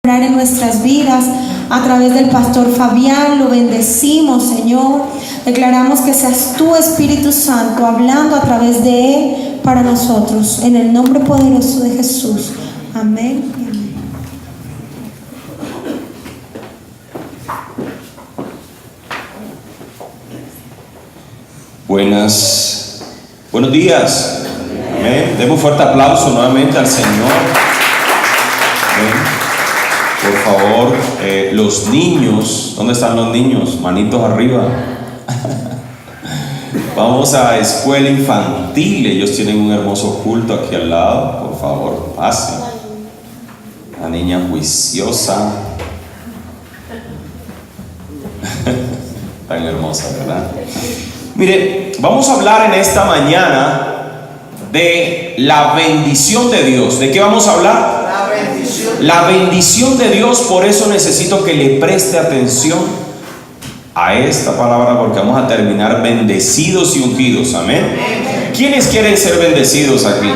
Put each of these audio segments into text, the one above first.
en nuestras vidas a través del pastor Fabián. Lo bendecimos, Señor. Declaramos que seas tú, Espíritu Santo, hablando a través de él para nosotros, en el nombre poderoso de Jesús. Amén. Buenos días. Amén. Demos un fuerte aplauso nuevamente al Señor. Amén. Por favor, los niños, ¿dónde están los niños? Manitos arriba. Vamos a escuela infantil. Ellos tienen un hermoso culto aquí al lado. Por favor, pasen. La niña juiciosa. Tan hermosa, ¿verdad? Mire, vamos a hablar en esta mañana de la bendición de Dios. ¿De qué vamos a hablar? La bendición de Dios. Por eso necesito que le preste atención a esta palabra, porque vamos a terminar bendecidos y ungidos. Amén. ¿Quiénes quieren ser bendecidos aquí?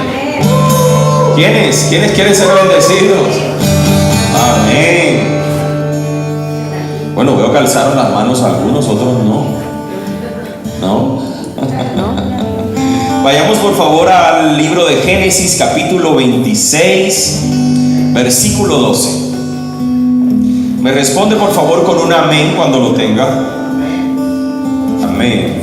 ¿Quiénes quieren ser bendecidos? Amén. Bueno, veo que alzaron las manos algunos, otros no. Vayamos por favor al libro de Génesis, capítulo 26, versículo 12. Me responde por favor con un amén cuando lo tenga. Amén.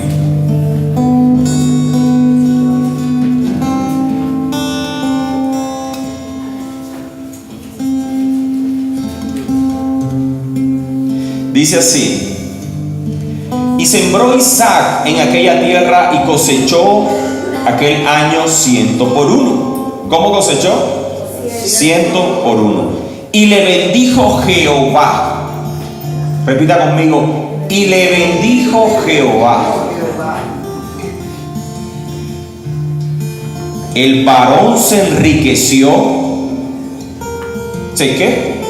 Dice así: y sembró Isaac en aquella tierra y cosechó aquel año 100 por 1. ¿Cómo cosechó? 100 por 1. Y le bendijo Jehová. Repita conmigo: y le bendijo Jehová. El varón se enriqueció. ¿Se qué?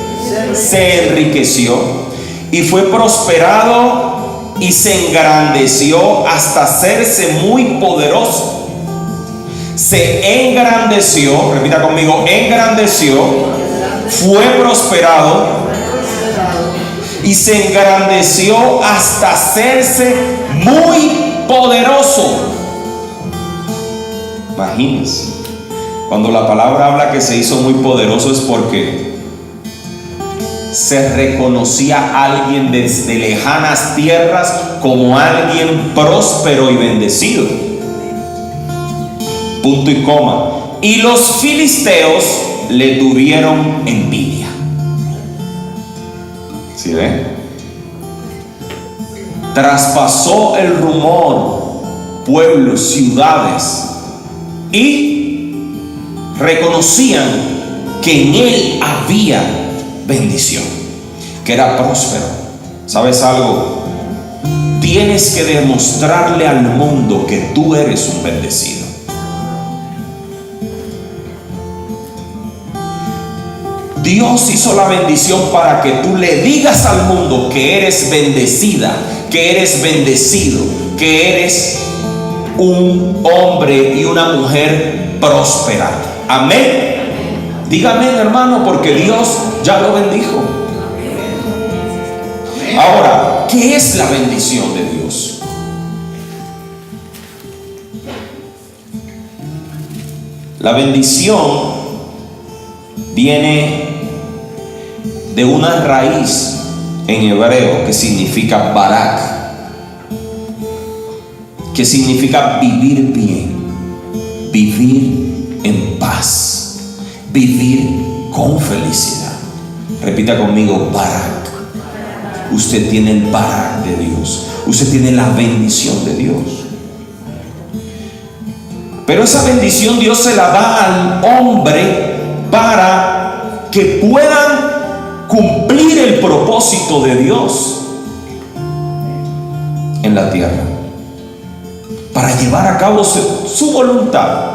Se enriqueció y fue prosperado y se engrandeció hasta hacerse muy poderoso. Se engrandeció, repita conmigo: engrandeció, fue prosperado y se engrandeció hasta hacerse muy poderoso. Imagínense, cuando la palabra habla que se hizo muy poderoso, es porque se reconocía a alguien desde lejanas tierras como alguien próspero y bendecido. Punto y coma. Y los filisteos le tuvieron envidia. ¿Sí ven? Traspasó el rumor pueblos, ciudades, y reconocían que en él había bendición, que era próspero. ¿Sabes algo? Tienes que demostrarle al mundo que tú eres un bendecido. Dios hizo la bendición para que tú le digas al mundo que eres bendecida, que eres bendecido, que eres un hombre y una mujer próspera. Amén. Dígame, hermano, porque Dios ya lo bendijo. Ahora, ¿qué es la bendición de Dios? La bendición viene de una raíz en hebreo que significa barak, que significa vivir bien, vivir en paz, vivir con felicidad. Repita conmigo: barak. Usted tiene el barak de Dios, usted tiene la bendición de Dios. Pero esa bendición Dios se la da al hombre para que puedan cumplir el propósito de Dios en la tierra, para llevar a cabo su voluntad.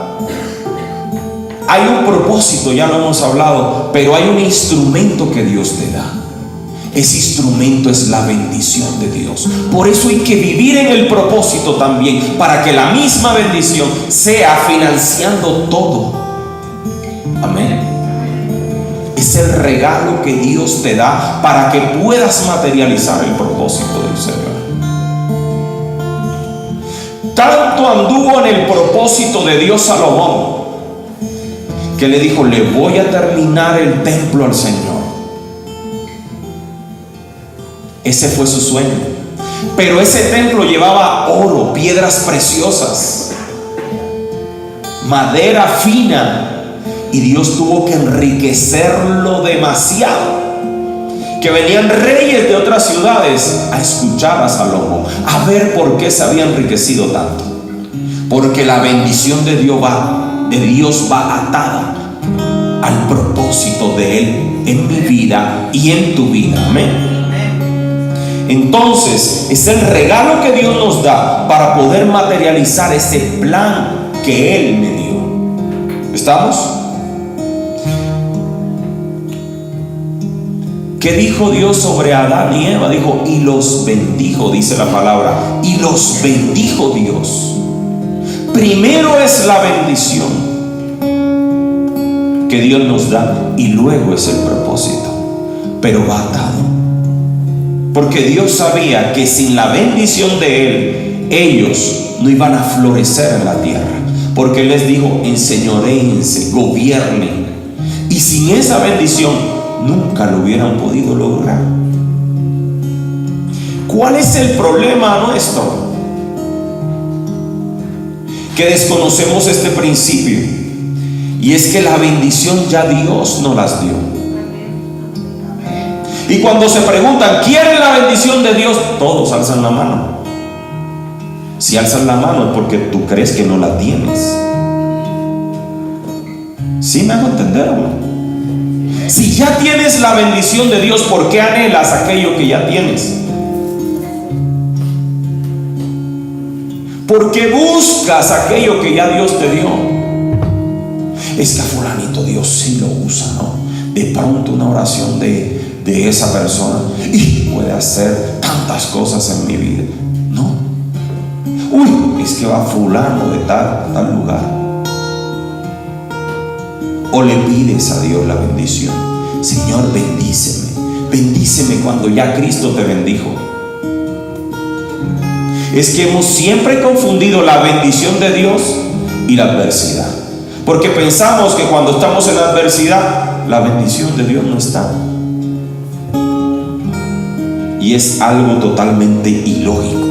Hay un propósito, ya lo hemos hablado, pero hay un instrumento que Dios te da. Ese instrumento es la bendición de Dios. Por eso hay que vivir en el propósito también, para que la misma bendición sea financiando todo. Amén. Es el regalo que Dios te da para que puedas materializar el propósito del Señor. Tanto anduvo en el propósito de Dios Salomón, que le dijo: le voy a terminar el templo al Señor. Ese fue su sueño. Pero ese templo llevaba oro, piedras preciosas, madera fina, y Dios tuvo que enriquecerlo demasiado, que venían reyes de otras ciudades a escuchar a Salomón, a ver por qué se había enriquecido tanto. Porque la bendición de Dios va atada al propósito de Él en mi vida y en tu vida. Amén. Entonces es el regalo que Dios nos da para poder materializar ese plan que Él me dio. ¿Estamos? ¿Qué dijo Dios sobre Adán y Eva? Dijo: y los bendijo, dice la palabra, y los bendijo Dios. Primero es la bendición que Dios nos da, y luego es el propósito, pero va atado. Porque Dios sabía que sin la bendición de Él, ellos no iban a florecer en la tierra. Porque Él les dijo: enseñoréense, gobiernen. Y sin esa bendición nunca lo hubieran podido lograr. ¿Cuál es el problema nuestro? Que desconocemos este principio, y es que la bendición ya Dios nos las dio. Y cuando se preguntan: ¿quieren la bendición de Dios? Todos alzan la mano. Si alzan la mano es porque tú crees que no la tienes. ¿Sí me hago entender, hermano? Si ya tienes la bendición de Dios, ¿por qué anhelas aquello que ya tienes? Porque buscas aquello que ya Dios te dio. Es que a fulanito Dios sí lo usa, ¿no? De pronto una oración de esa persona y puede hacer tantas cosas en mi vida. No. Uy, es que va fulano de tal lugar. O le pides a Dios la bendición: Señor, bendíceme, bendíceme cuando ya Cristo te bendijo. Es que hemos siempre confundido la bendición de Dios y la adversidad, porque pensamos que cuando estamos en la adversidad, la bendición de Dios no está. Y es algo totalmente ilógico,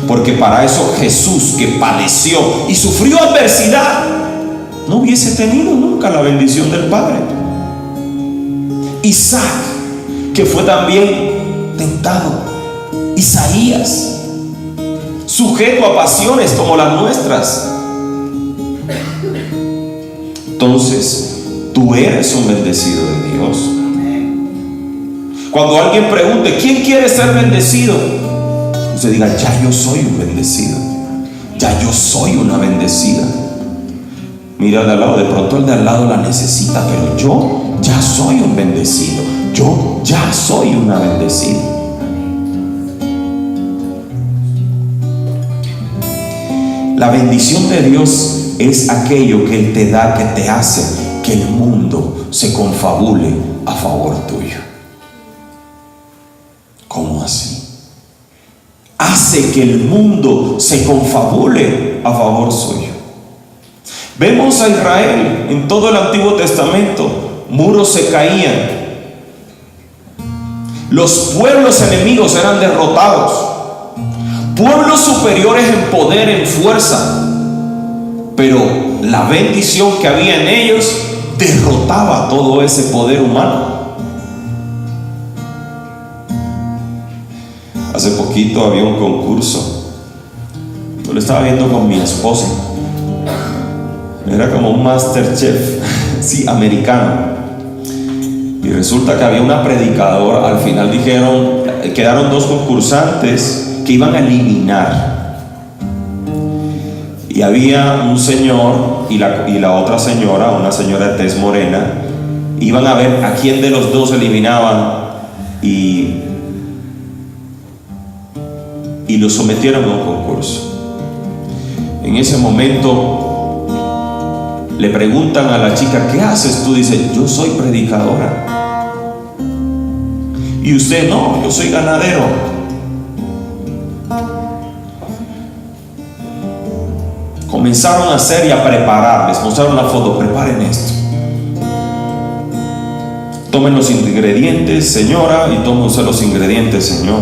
porque para eso Jesús, que padeció y sufrió adversidad, no hubiese tenido nunca la bendición del Padre. Isaac, que fue también tentado. Isaías, sujeto a pasiones como las nuestras. Entonces, tú eres un bendecido de Dios. Cuando alguien pregunte: ¿quién quiere ser bendecido?, usted diga: ya yo soy un bendecido, ya yo soy una bendecida. Mira al de al lado, de pronto el de al lado la necesita, pero yo ya soy un bendecido, yo ya soy una bendecida. La bendición de Dios es aquello que Él te da, que te hace que el mundo se confabule a favor tuyo. ¿Cómo así? Hace que el mundo se confabule a favor suyo. Vemos a Israel en todo el Antiguo Testamento: muros se caían, los pueblos enemigos eran derrotados, pueblos superiores en poder, en fuerza, pero la bendición que había en ellos derrotaba todo ese poder humano. Hace poquito había un concurso, yo lo estaba viendo con mi esposa. Era como un MasterChef, sí, americano. Y resulta que había una predicadora. Al final quedaron dos concursantes que iban a eliminar. Y había un señor y la otra señora, una señora de tez morena. Iban a ver a quién de los dos eliminaban y lo sometieron a un concurso. En ese momento le preguntan a la chica, ¿qué haces tú? Dice, yo soy predicadora. Y usted, no, yo soy ganadero. Comenzaron a hacer y a preparar. Les mostraron la foto, preparen esto. Tomen los ingredientes, señora, y tomen usted los ingredientes, señor.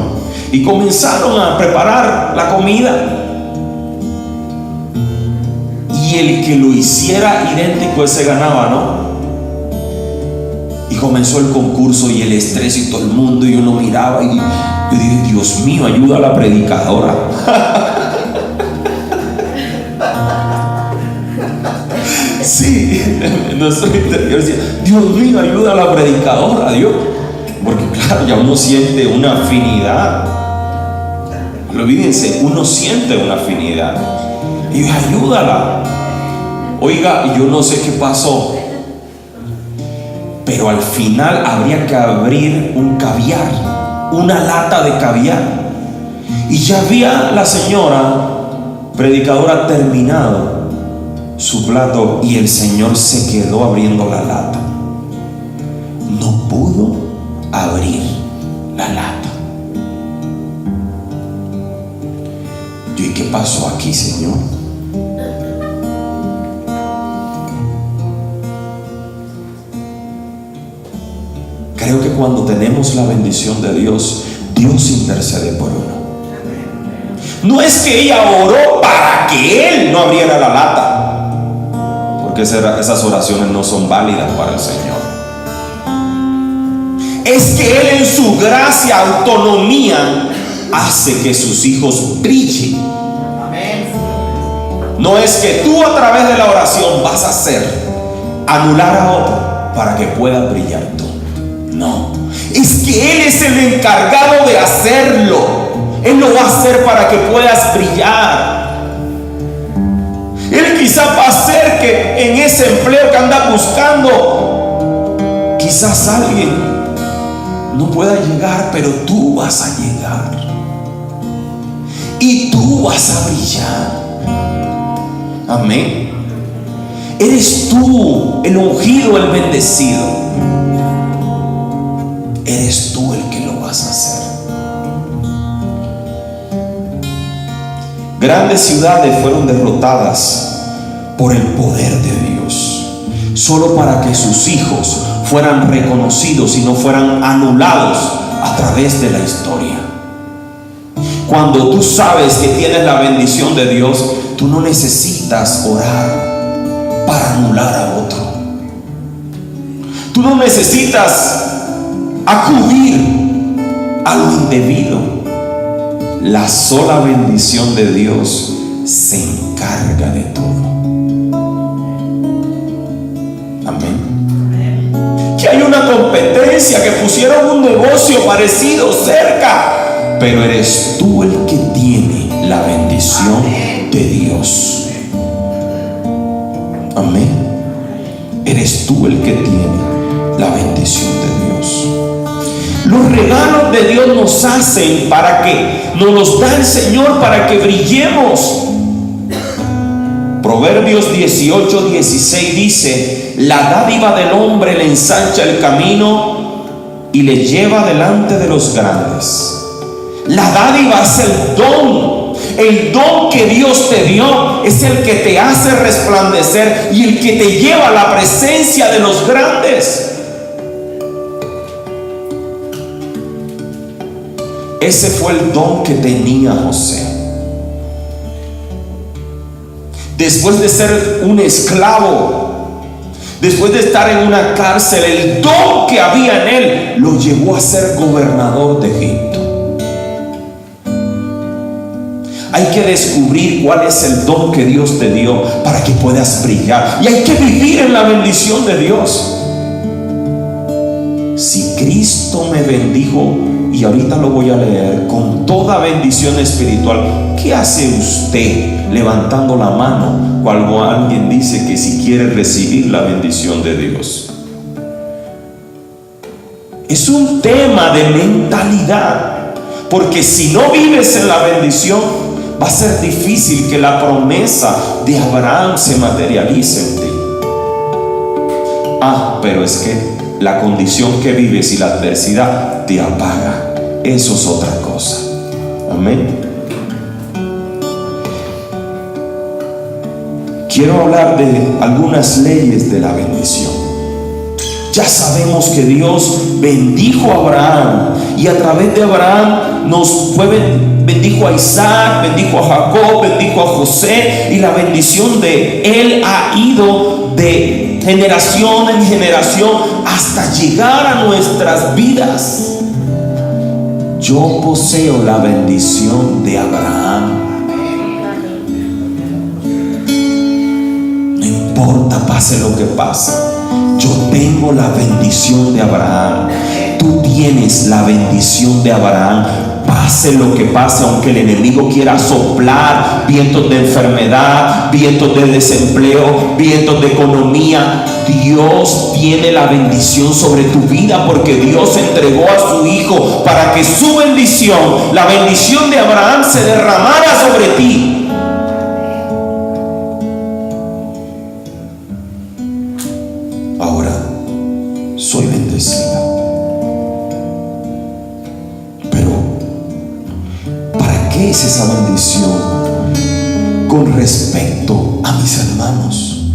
Y comenzaron a preparar la comida. Y el que lo hiciera idéntico, ese ganaba, ¿no? Y comenzó el concurso y el estrés y todo el mundo, y uno miraba y yo dije, Dios mío, ayuda a la predicadora. Sí, nuestro interior decía, Dios mío, ayuda a la predicadora, Dios. Porque claro, ya uno siente una afinidad. Olvídense, uno siente una afinidad. Y yo, ayúdala. Oiga, yo no sé qué pasó, pero al final habría que abrir un caviar, una lata de caviar. Y ya había la señora predicadora terminado su plato y el Señor se quedó abriendo la lata. No pudo abrir la lata. Yo, ¿y qué pasó aquí, Señor? Creo que cuando tenemos la bendición de Dios, Dios intercede por uno. No es que ella oró para que Él no abriera la lata, porque esas oraciones no son válidas para el Señor. Es que Él en su gracia, autonomía, hace que sus hijos brillen. No es que tú a través de la oración vas a hacer anular a otro para que pueda brillar tú. No, es que Él es el encargado de hacerlo. Él lo va a hacer para que puedas brillar. Él quizás va a hacer que en ese empleo que andas buscando, quizás alguien no pueda llegar, pero tú vas a llegar. Y tú vas a brillar. Amén. Eres tú el ungido, el bendecido. Eres tú el que lo vas a hacer. Grandes ciudades fueron derrotadas por el poder de Dios, solo para que sus hijos fueran reconocidos y no fueran anulados a través de la historia. Cuando tú sabes que tienes la bendición de Dios, tú no necesitas orar para anular a otro. Tú no necesitas acudir a lo indebido. La sola bendición de Dios se encarga de todo. Amén. Que hay una competencia, que pusieron un negocio parecido cerca, pero eres tú el que tiene la bendición de Dios. Amén. Eres tú el que tiene la bendición de Dios. Los regalos de Dios nos hacen para que nos los da el Señor, para que brillemos. Proverbios 18:16 dice: la dádiva del hombre le ensancha el camino y le lleva delante de los grandes. La dádiva es el don. El don que Dios te dio es el que te hace resplandecer y el que te lleva a la presencia de los grandes. Ese fue el don que tenía José. Después de ser un esclavo, después de estar en una cárcel, el don que había en él lo llevó a ser gobernador de Egipto. Hay que descubrir cuál es el don que Dios te dio para que puedas brillar. Y hay que vivir en la bendición de Dios. Si Cristo me bendijo, y ahorita lo voy a leer, con toda bendición espiritual, ¿qué hace usted levantando la mano cuando alguien dice que si quiere recibir la bendición de Dios? Es un tema de mentalidad, porque si no vives en la bendición, va a ser difícil que la promesa de Abraham se materialice en ti. pero es que la condición que vives y la adversidad te apaga. Eso es otra cosa. Amén. Quiero hablar de algunas leyes de la bendición. Ya sabemos que Dios bendijo a Abraham, y a través de Abraham bendijo a Isaac, bendijo a Jacob, bendijo a José, y la bendición de él ha ido de generación en generación hasta llegar a nuestras vidas. Yo poseo la bendición de Abraham. No importa, pase lo que pase, yo tengo la bendición de Abraham. Tú tienes la bendición de Abraham. Pase lo que pase, aunque el enemigo quiera soplar vientos de enfermedad, vientos de desempleo, vientos de economía, Dios tiene la bendición sobre tu vida, porque Dios entregó a su Hijo para que su bendición, la bendición de Abraham, se derramara sobre ti. Ahora soy bendecida, pero ¿para qué es esa bendición con respecto a mis hermanos?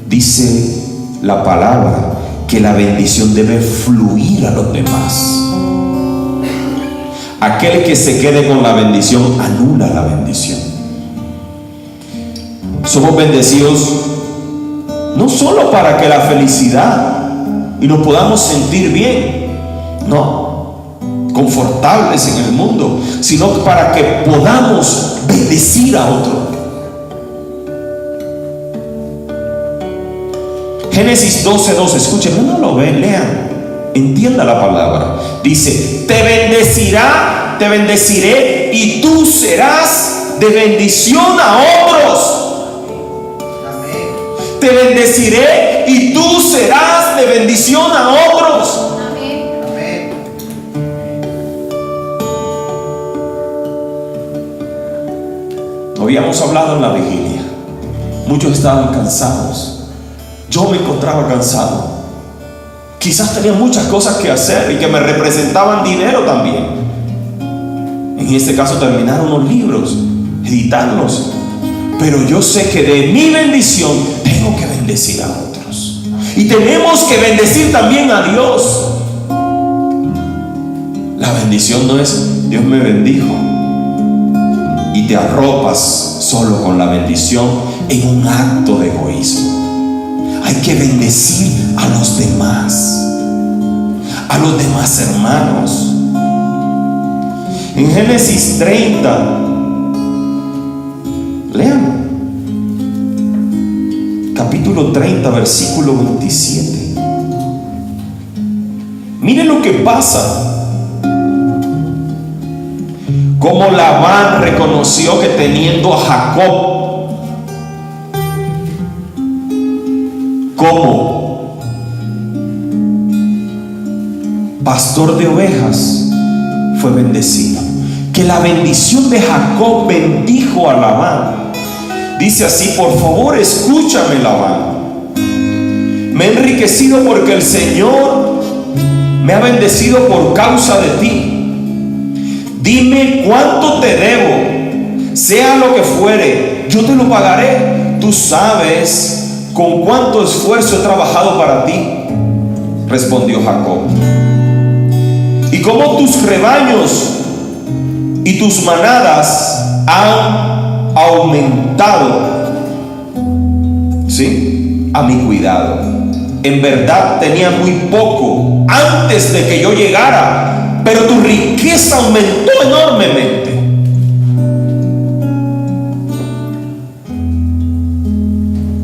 Dice la palabra que la bendición debe fluir a los demás. Aquel que se quede con la bendición anula la bendición. Somos bendecidos no solo para que la felicidad y nos podamos sentir bien, no, confortables en el mundo, sino para que podamos bendecir a otro. Génesis 12:2, escuchen, no lo ven, lean, entienda la palabra. Dice: te bendeciré y tú serás de bendición a otros. Te bendeciré y tú serás de bendición a otros. Amén. Habíamos hablado en la vigilia. Muchos estaban cansados. Yo me encontraba cansado. Quizás tenía muchas cosas que hacer y que me representaban dinero también. En este caso, terminar unos libros, editarlos. Pero yo sé que de mi bendición tengo que bendecir a otros. Y tenemos que bendecir también a Dios. La bendición no es Dios me bendijo y te arropas solo con la bendición en un acto de egoísmo. Hay que bendecir a los demás hermanos. En Génesis 30, lean, capítulo 30, versículo 27. Miren lo que pasa. Como Labán reconoció que teniendo a Jacob como pastor de ovejas, fue bendecido. Que la bendición de Jacob bendijo a Labán. Dice así: por favor, escúchame, Labán. Me he enriquecido porque el Señor me ha bendecido por causa de ti. Dime cuánto te debo, sea lo que fuere, yo te lo pagaré. Tú sabes con cuánto esfuerzo he trabajado para ti, respondió Jacob. Y como tus rebaños y tus manadas han aumentado, ¿sí?, a mi cuidado. En verdad tenía muy poco antes de que yo llegara, pero tu riqueza aumentó enormemente.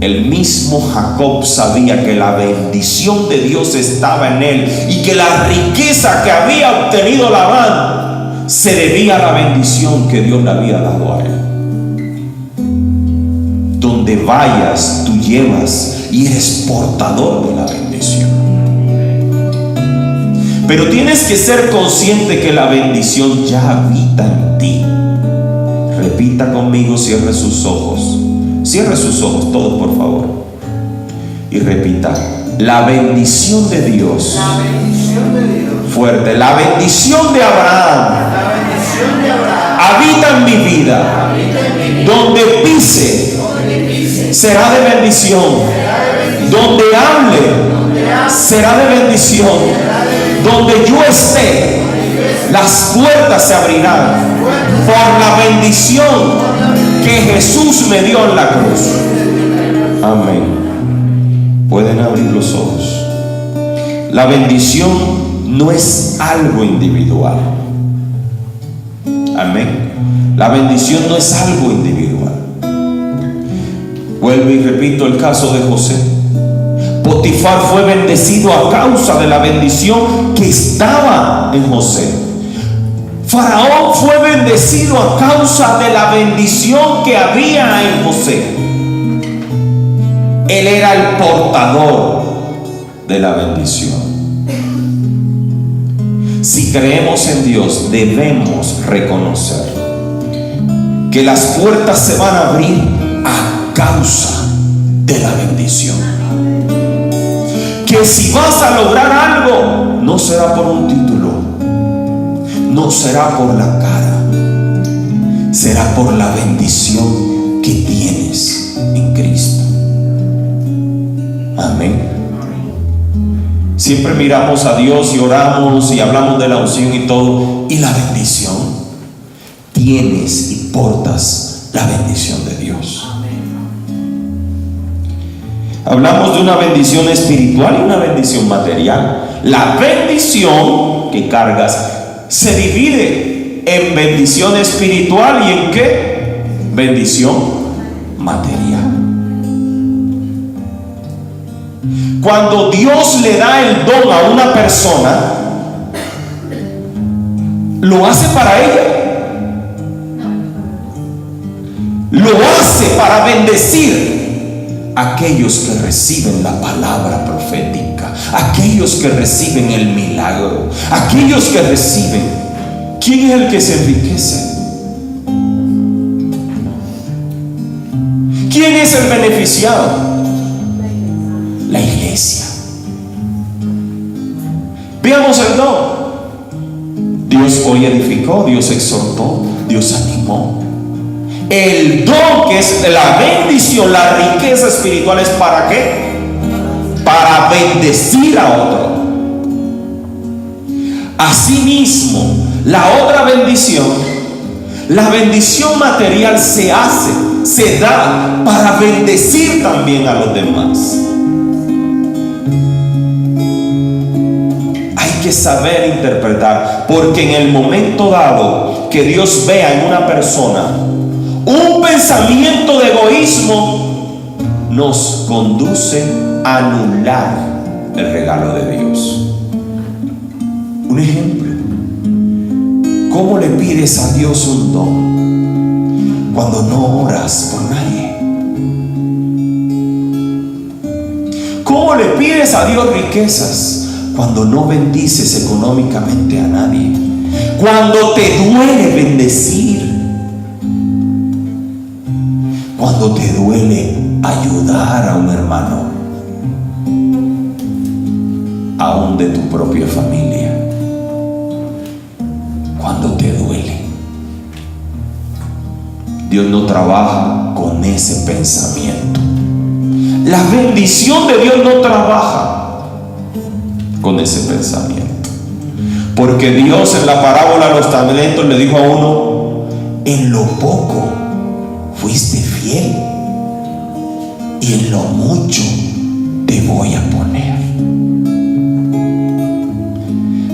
El mismo Jacob sabía que la bendición de Dios estaba en él y que la riqueza que había obtenido Labán se debía a la bendición que Dios le había dado a él. Donde vayas, tú llevas y eres portador de la bendición. Pero tienes que ser consciente que la bendición ya habita en ti. Repita conmigo, cierre sus ojos. Cierre sus ojos todos, por favor. y repita: la bendición de Dios. Fuerte: la bendición de Abraham habita en mi vida. Donde pise será de bendición. Donde hable será de bendición. Donde yo esté, las puertas se abrirán por la bendición que Jesús me dio en la cruz. Amén. Pueden abrir los ojos. La bendición no es algo individual. Amén. La bendición no es algo individual. Vuelvo y repito el caso de José. Potifar fue bendecido a causa de la bendición que estaba en José. Faraón fue bendecido a causa de la bendición que había en José. Él era el portador de la bendición. Si creemos en Dios, debemos reconocer que las puertas se van a abrir a causa de la bendición. Que si vas a lograr algo, no será por un título, no será por la cara, será por la bendición que tienes en Cristo. Amén. Siempre miramos a Dios y oramos y hablamos de la unción y todo, y la bendición. Tienes y portas la bendición de Dios. Hablamos de una bendición espiritual y una bendición material. La bendición que cargas se divide en bendición espiritual y en ¿qué? Bendición material. Cuando Dios le da el don a una persona, ¿lo hace para ella? Lo hace para bendecir a aquellos que reciben la palabra profética, aquellos que reciben el milagro, aquellos que reciben. ¿Quién es el que se enriquece? ¿Quién es el beneficiado? La iglesia. Veamos el don. Dios hoy edificó, Dios exhortó, Dios animó. El don, que es la bendición, la riqueza espiritual, ¿es para qué? Para bendecir a otro. Asimismo, la otra bendición, la bendición material, se da para bendecir también a los demás. Que saber interpretar, porque en el momento dado que Dios vea en una persona un pensamiento de egoísmo, nos conduce a anular el regalo de Dios. Un ejemplo: ¿cómo le pides a Dios un don cuando no oras por nadie? ¿Cómo le pides a Dios riquezas cuando no bendices económicamente a nadie? Cuando te duele bendecir, cuando te duele ayudar a un hermano, aún de tu propia familia, cuando te duele. Dios no trabaja con ese pensamiento. La bendición de Dios no trabaja con ese pensamiento, porque Dios en la parábola de los talentos le dijo a uno: en lo poco fuiste fiel y en lo mucho te voy a poner.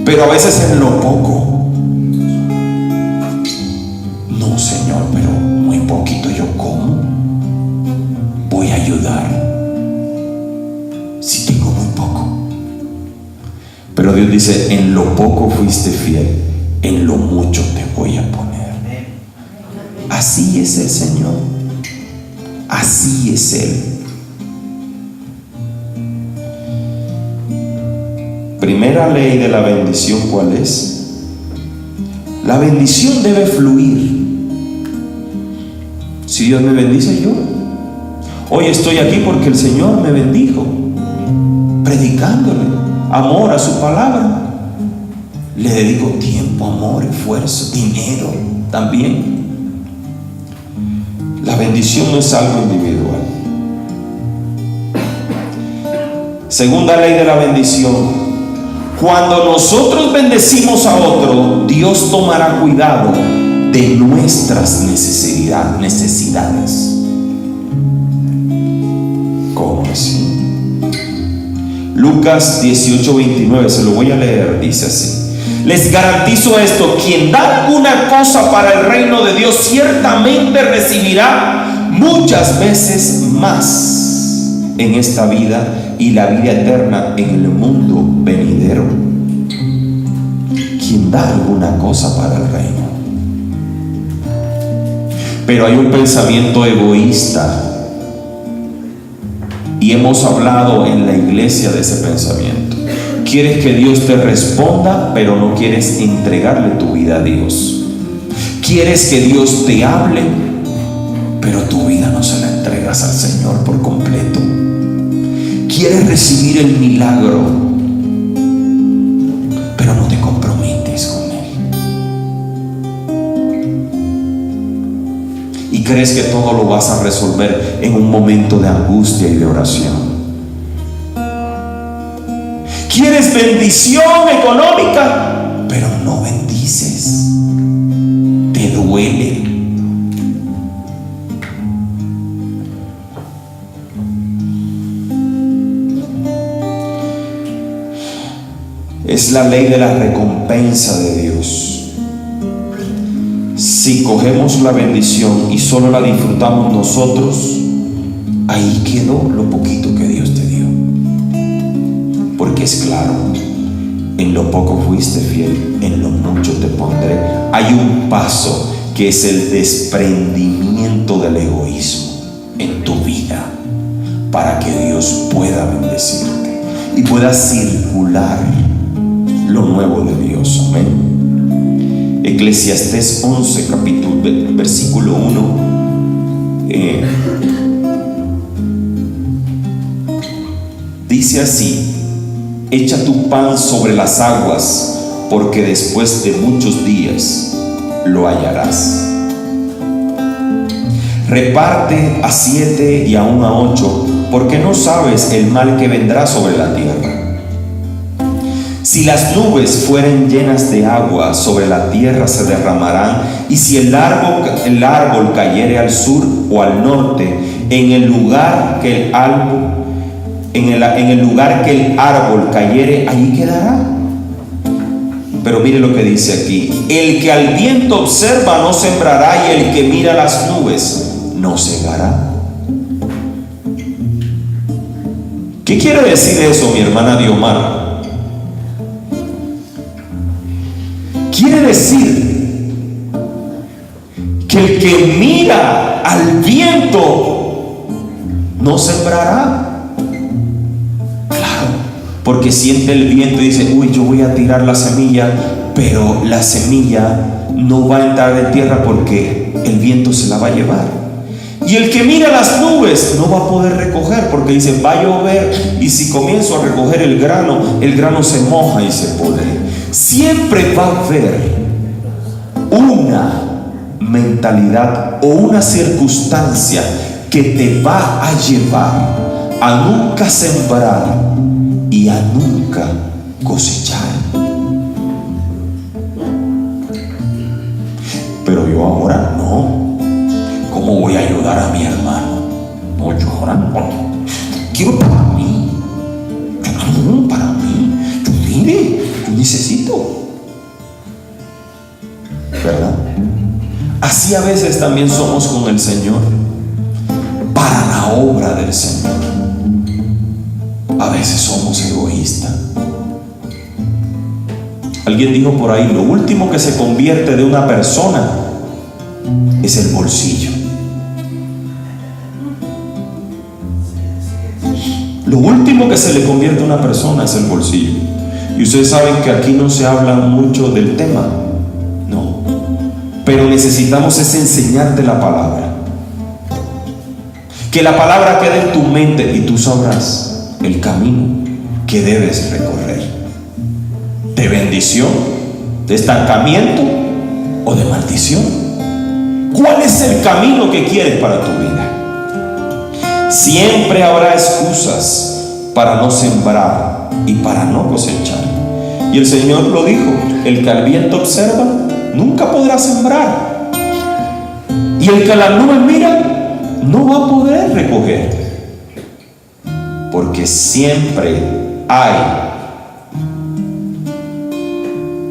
Pero a veces en lo poco, no, Señor, pero muy poquito, yo como voy a ayudar si tengo muy poco. Pero Dios dice: en lo poco fuiste fiel, en lo mucho te voy a poner. Así es el Señor, así es Él. Primera ley de la bendición, ¿cuál es? La bendición debe fluir. Si Dios me bendice, yo hoy estoy aquí porque el Señor me bendijo. predicándole amor a su palabra. Le dedico tiempo, amor, esfuerzo, dinero también. La bendición no es algo individual. Segunda ley de la bendición: cuando nosotros bendecimos a otro, Dios tomará cuidado de nuestras necesidades. ¿Cómo así? Lucas 18:29, se lo voy a leer, dice así: les garantizo esto, quien da alguna cosa para el reino de Dios ciertamente recibirá muchas veces más en esta vida y la vida eterna en el mundo venidero. Quien da alguna cosa para el reino. Pero hay un pensamiento egoísta, y hemos hablado en la iglesia de ese pensamiento. Quieres que Dios te responda, pero no quieres entregarle tu vida a Dios. Quieres que Dios te hable, pero tu vida no se la entregas al Señor por completo. Quieres recibir el milagro, pero no te comprometes con Él. Y crees que todo lo vas a resolver en un momento de angustia y de oración. Quieres bendición económica, pero no bendices. Te duele. Es la ley de la recompensa de Dios. Si cogemos la bendición y solo la disfrutamos nosotros, ahí quedó lo poquito que Dios te dio. Porque es claro, en lo poco fuiste fiel, en lo mucho te pondré. Hay un paso que es el desprendimiento del egoísmo en tu vida, para que Dios pueda bendecirte y pueda circular lo nuevo de Dios. Amén. Eclesiastés 11, versículo 1. Dice así: echa tu pan sobre las aguas, porque después de muchos días lo hallarás. Reparte a 7 y aún a 8, porque no sabes el mal que vendrá sobre la tierra. Si las nubes fueren llenas de agua, sobre la tierra se derramarán, y si el árbol cayere al sur o al norte, en el lugar que el árbol cayere, allí quedará. Pero mire lo que dice aquí: el que al viento observa no sembrará, y el que mira las nubes no segará. ¿Qué quiere decir eso, mi hermana Diomar? Quiere decir que el que mira al viento no sembrará. Claro, porque siente el viento y dice: uy, yo voy a tirar la semilla, pero la semilla no va a entrar de tierra porque el viento se la va a llevar. Y el que mira las nubes no va a poder recoger, porque dice: va a llover, y si comienzo a recoger el grano se moja y se pudre. Siempre va a haber una mentalidad o una circunstancia que te va a llevar a nunca sembrar y a nunca cosechar. Pero yo ahora no. ¿Cómo voy a ayudar a mi hermano? No, yo ahora no. Quiero para mí. Yo no, para mí. Yo mire, yo necesito. ¿Verdad? Así a veces también somos con el Señor, para la obra del Señor. A veces somos egoístas. Alguien dijo por ahí: lo último que se convierte de una persona es el bolsillo. Lo último que se le convierte a una persona es el bolsillo. Y ustedes saben que aquí no se habla mucho del tema, no, pero necesitamos es enseñarte la palabra, que la palabra quede en tu mente y tú sabrás el camino que debes recorrer: de bendición, de estancamiento o de maldición. ¿Cuál es el camino que quieres para tu vida? Siempre habrá excusas para no sembrar y para no cosechar. Y el Señor lo dijo: el que al viento observa nunca podrá sembrar, y el que a las nubes mira no va a poder recoger, porque siempre hay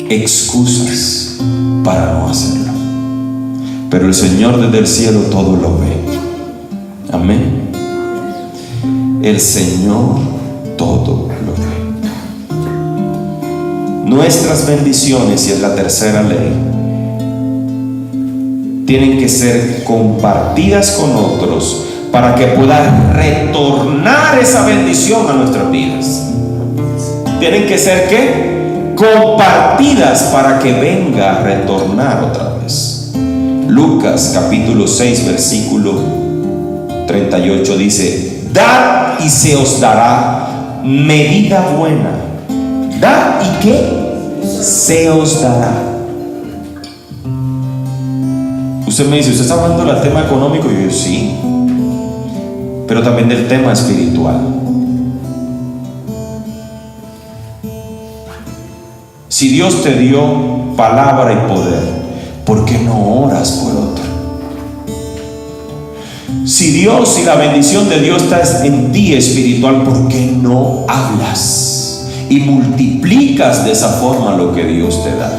excusas para no hacerlo. Pero el Señor desde el cielo todo lo ve. Amén. El Señor todo lo ve. Nuestras bendiciones, y es la tercera ley, tienen que ser compartidas con otros para que puedan retornar esa bendición a nuestras vidas. Tienen que ser ¿qué? Compartidas para que venga a retornar otra vez. Lucas capítulo 6 versículo 38 dice: dad y se os dará medida buena. Dad y ¿qué? Se os dará. Usted me dice: ¿usted está hablando del tema económico? Y yo sí, pero también del tema espiritual. Si Dios te dio palabra y poder, ¿por qué no oras por otro? Si Dios y la bendición de Dios está en ti espiritual, ¿por qué no hablas y multiplicas de esa forma lo que Dios te da?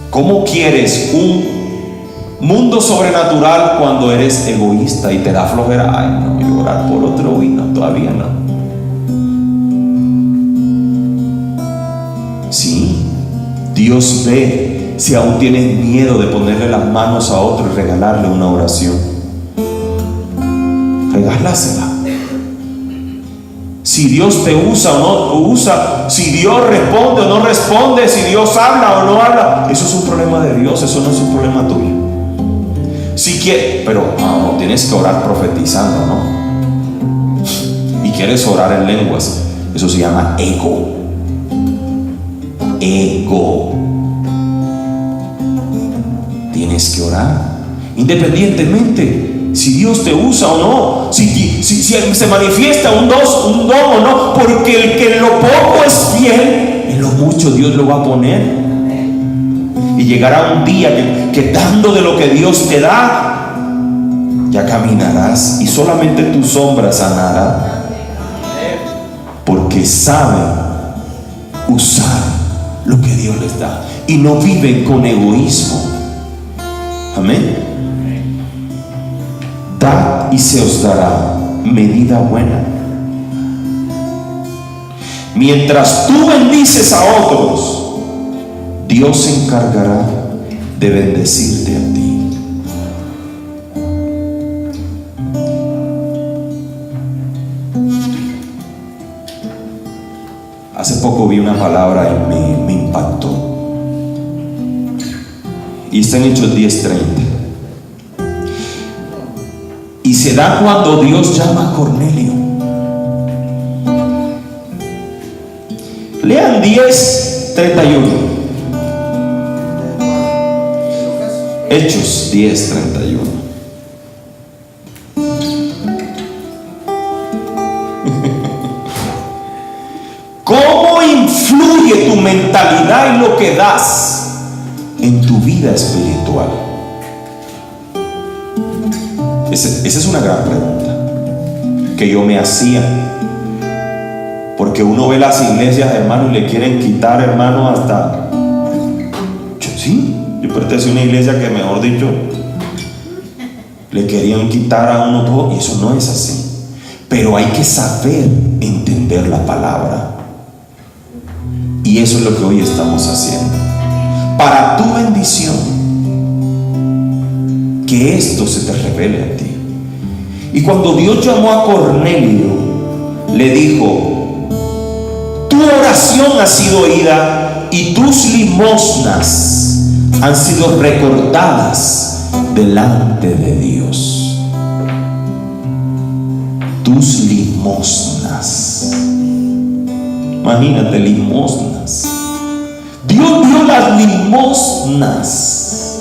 ¿Cómo quieres un mundo sobrenatural cuando eres egoísta y te da flojera? Ay, no, yo orar por otro, y no, todavía no. Sí, Dios ve si aún tienes miedo de ponerle las manos a otro y regalarle una oración. Regálasela. Si Dios te usa o no usa, si Dios responde o no responde, si Dios habla o no habla, eso es un problema de Dios, eso no es un problema tuyo. Si quieres, pero no, tienes que orar profetizando, ¿no? Y quieres orar en lenguas, eso se llama ego. Ego. Tienes que orar independientemente si Dios te usa o no, si se manifiesta un don o no, porque el que en lo poco es fiel, en lo mucho Dios lo va a poner. Y llegará un día que dando de lo que Dios te da, ya caminarás y solamente tu sombra sanará, porque saben usar lo que Dios les da y no viven con egoísmo. Amén. Dad y se os dará medida buena. Mientras tú bendices a otros, Dios se encargará de bendecirte a ti. Hace poco vi una palabra y me impactó. Y está en Hechos 10:30. Y se da cuando Dios llama a Cornelio. Lean 10:31. Hechos 10:31. ¿Cómo influye tu mentalidad y lo que das en tu vida espiritual? Esa es una gran pregunta que yo me hacía, porque uno ve las iglesias, hermano, y le quieren quitar, hermano, hasta yo pertenecía a una iglesia que, mejor dicho, le querían quitar a uno todo, y eso no es así. Pero hay que saber entender la palabra, y eso es lo que hoy estamos haciendo para tu bendición, que esto se te revele a ti. Y cuando Dios llamó a Cornelio, le dijo: tu oración ha sido oída y tus limosnas han sido recordadas delante de Dios. tus limosnas. Imagínate, limosnas. Dios dio las limosnas,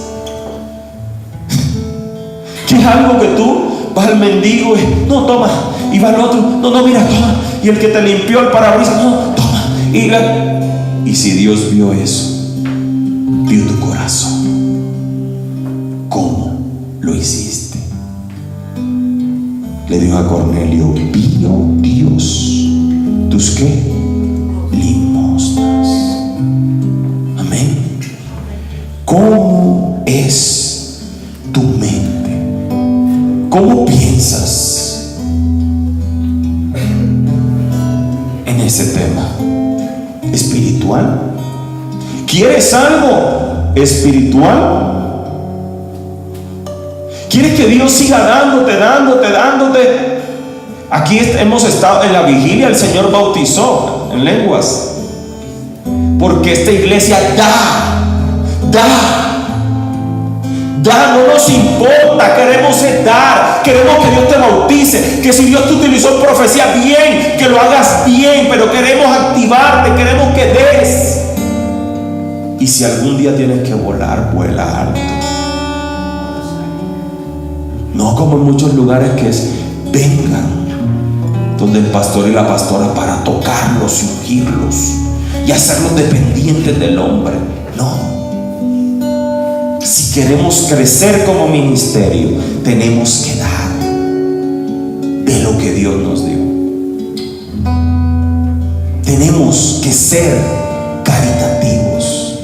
que es algo que tú vas al mendigo y no, toma, y va al otro, no, mira, toma, y el que te limpió el parabrisas, no, toma, y si Dios vio eso, vio tu corazón, ¿cómo lo hiciste? Le dijo a Cornelio: vio Dios tus ¿qué? Limosnas. Amén. ¿Cómo es tu mente? ¿Cómo piensas en ese tema espiritual? ¿Quieres algo espiritual? ¿Quieres que Dios siga dándote? Aquí hemos estado en la vigilia, el Señor bautizó en lenguas, porque esta iglesia no nos importa, queremos dar, queremos que Dios te bautice, que si Dios te utilizó en profecía, bien, que lo hagas bien, pero queremos activarte, queremos que des. Y si algún día tienes que volar, vuela alto. No como en muchos lugares que es: vengan donde el pastor y la pastora para tocarlos y ungirlos y hacerlos dependientes del hombre. No. Si queremos crecer como ministerio, tenemos que dar de lo que Dios nos dio. Tenemos que ser caritativos,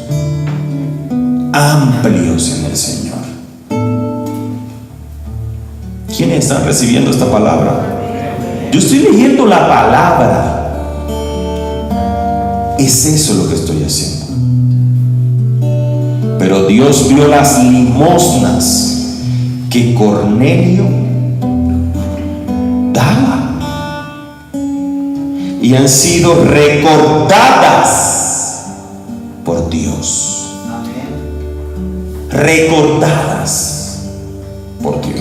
amplios en el Señor. ¿Quiénes están recibiendo esta palabra? Yo estoy leyendo la palabra. Es eso lo que estoy haciendo. Pero Dios vio las limosnas que Cornelio daba y han sido recordadas por Dios. Recordadas por Dios.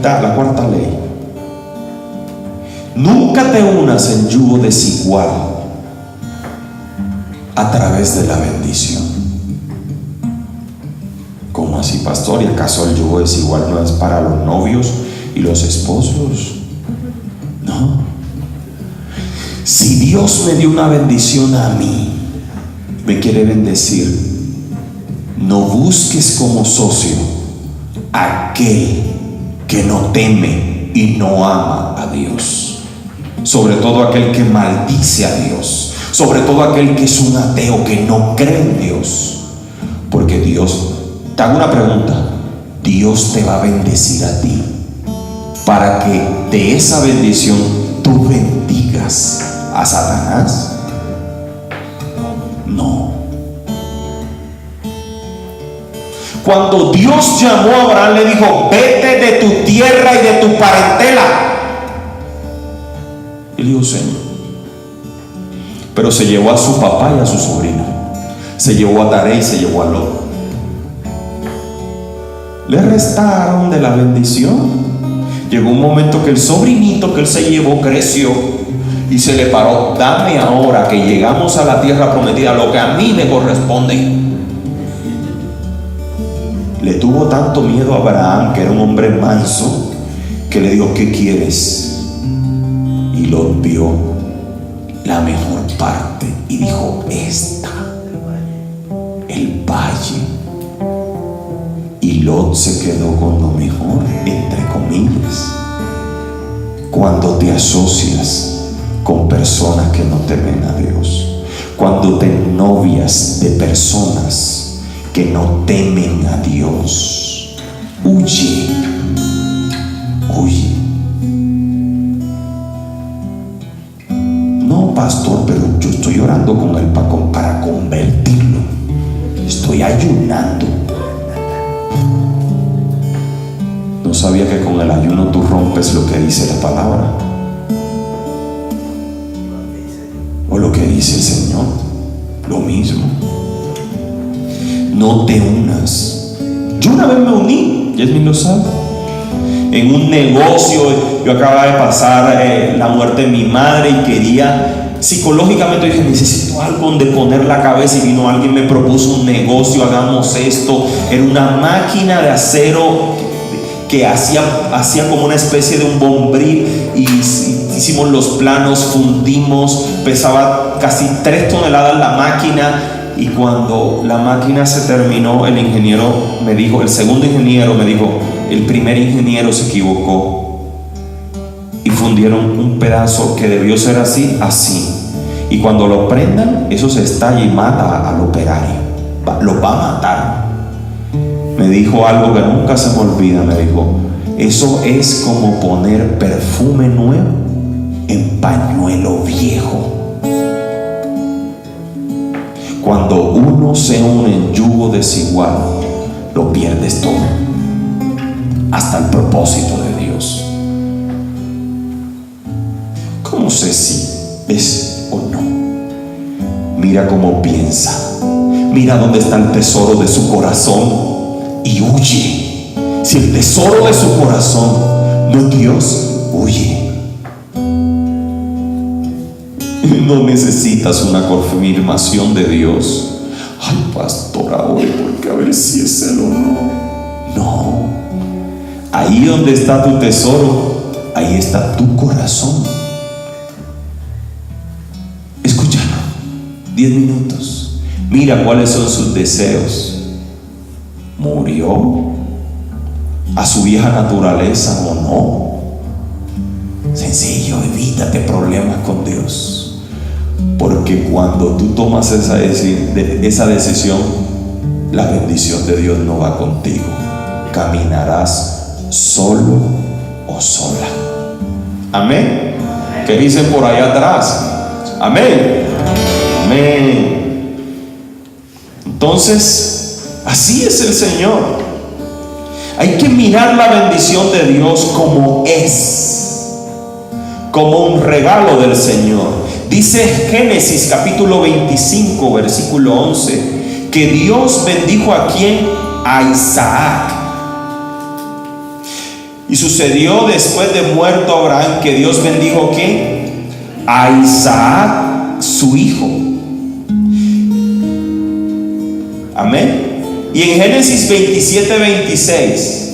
La cuarta ley: nunca te unas en yugo desigual a través de la bendición. ¿Cómo así, pastor? ¿Y acaso el yugo desigual no es para los novios y los esposos? No. Si Dios me dio una bendición a mí, me quiere bendecir, no busques como socio aquel que no teme y no ama a Dios, sobre todo aquel que maldice a Dios, sobre todo aquel que es un ateo, que no cree en Dios. Porque Dios, te hago una pregunta: Dios te va a bendecir a ti para que de esa bendición tú bendigas a Satanás. No. Cuando Dios llamó a Abraham, le dijo: vete de tu tierra y de tu parentela. Y le dijo: Señor. Pero se llevó a su papá y a su sobrino. Se llevó a Taré y se llevó a Lot. Le restaron de la bendición. Llegó un momento que el sobrinito que él se llevó creció y se le paró: dame ahora que llegamos a la tierra prometida lo que a mí me corresponde. Le tuvo tanto miedo a Abraham, que era un hombre manso, que le dijo: ¿qué quieres? Y Lot vio la mejor parte y dijo: esta, el valle. Y Lot se quedó con lo mejor, entre comillas. Cuando te asocias con personas que no temen a Dios, cuando te novias de personas que no temen a Dios, huye. No, pastor, pero yo estoy orando con él para convertirlo. Estoy ayunando. No sabía que con el ayuno tú rompes lo que dice la palabra o lo que dice el Señor. Lo mismo. No te unas Yo una vez me uní, Yasmin lo sabe, en un negocio. Yo acababa de pasar la muerte de mi madre y quería, psicológicamente dije, necesito algo donde poner la cabeza, y vino alguien, me propuso un negocio, hagamos esto. Era una máquina de acero que hacía como una especie de un bombril, y hicimos los planos, fundimos, pesaba casi 3 toneladas la máquina. Y cuando la máquina se terminó, el ingeniero me dijo, el segundo ingeniero me dijo, el primer ingeniero se equivocó y fundieron un pedazo que debió ser así, y cuando lo prendan, eso se estalla y mata al operario, lo va a matar. Me dijo algo que nunca se me olvida, me dijo, eso es como poner perfume nuevo en pañuelo viejo. Cuando uno se une en yugo desigual, lo pierdes todo, hasta el propósito de Dios. ¿Cómo sé si es o no? Mira cómo piensa, mira dónde está el tesoro de su corazón y huye. Si el tesoro de su corazón no es Dios, huye. No necesitas una confirmación de Dios. Ay, pastor, ore porque a ver si es él o no. No. Ahí donde está tu tesoro, ahí está tu corazón. Escúchalo. 10 minutos. Mira cuáles son sus deseos. ¿Murió a su vieja naturaleza o no? Sencillo, evítate problemas con Dios. Porque cuando tú tomas esa decisión, la bendición de Dios no va contigo. Caminarás solo o sola. Amén. ¿Qué dicen por allá atrás? Amén. Amén. Entonces, así es el Señor. Hay que mirar la bendición de Dios como es, como un regalo del Señor. Dice Génesis capítulo 25 versículo 11 que Dios bendijo ¿a quién? A Isaac. Y sucedió después de muerto Abraham que Dios bendijo ¿a quién? A Isaac su hijo. Amén. Y en Génesis 27, 26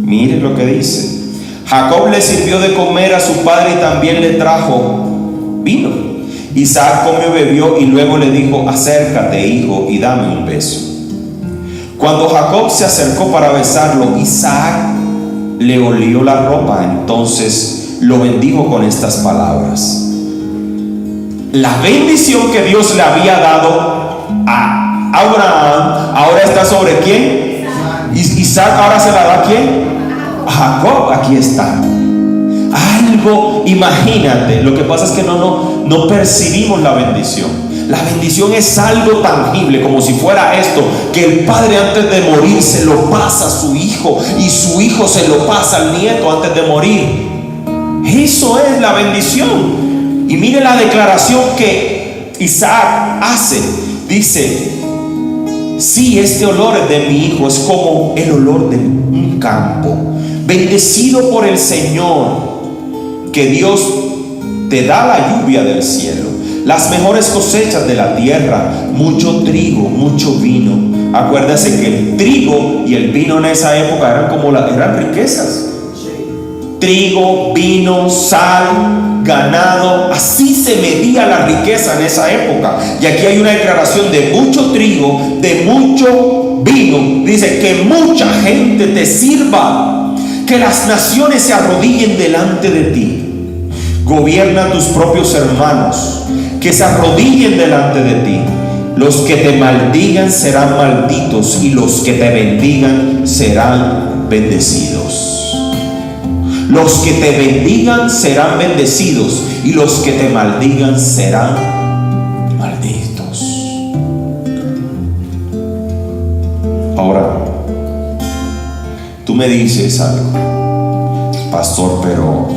mire lo que dice. Jacob le sirvió de comer a su padre y también le trajo vino. Isaac comió y bebió y luego le dijo: acércate, hijo, y dame un beso. Cuando Jacob se acercó para besarlo, Isaac le olió la ropa. Entonces lo bendijo con estas palabras. La bendición que Dios le había dado a Abraham ahora está sobre ¿quién? Isaac ahora se la da ¿a quién? A Jacob. Aquí está. Algo, imagínate. Lo que pasa es que no percibimos la bendición. La bendición es algo tangible, como si fuera esto, que el padre antes de morir se lo pasa a su hijo y su hijo se lo pasa al nieto antes de morir. Eso es la bendición. Y mire la declaración que Isaac hace. Dice: sí, este olor de mi hijo es como el olor de un campo bendecido por el Señor, que Dios te da la lluvia del cielo, las mejores cosechas de la tierra, mucho trigo, mucho vino. Acuérdese que el trigo y el vino en esa época eran riquezas. Trigo, vino, sal, ganado, así se medía la riqueza en esa época. Y aquí hay una declaración de mucho trigo, de mucho vino. Dice: que mucha gente te sirva, que las naciones se arrodillen delante de ti. Gobierna a tus propios hermanos, que se arrodillen delante de ti. Los que te maldigan serán malditos, y los que te bendigan serán bendecidos. Los que te bendigan serán bendecidos, y los que te maldigan serán malditos. Ahora, tú me dices algo: pastor, pero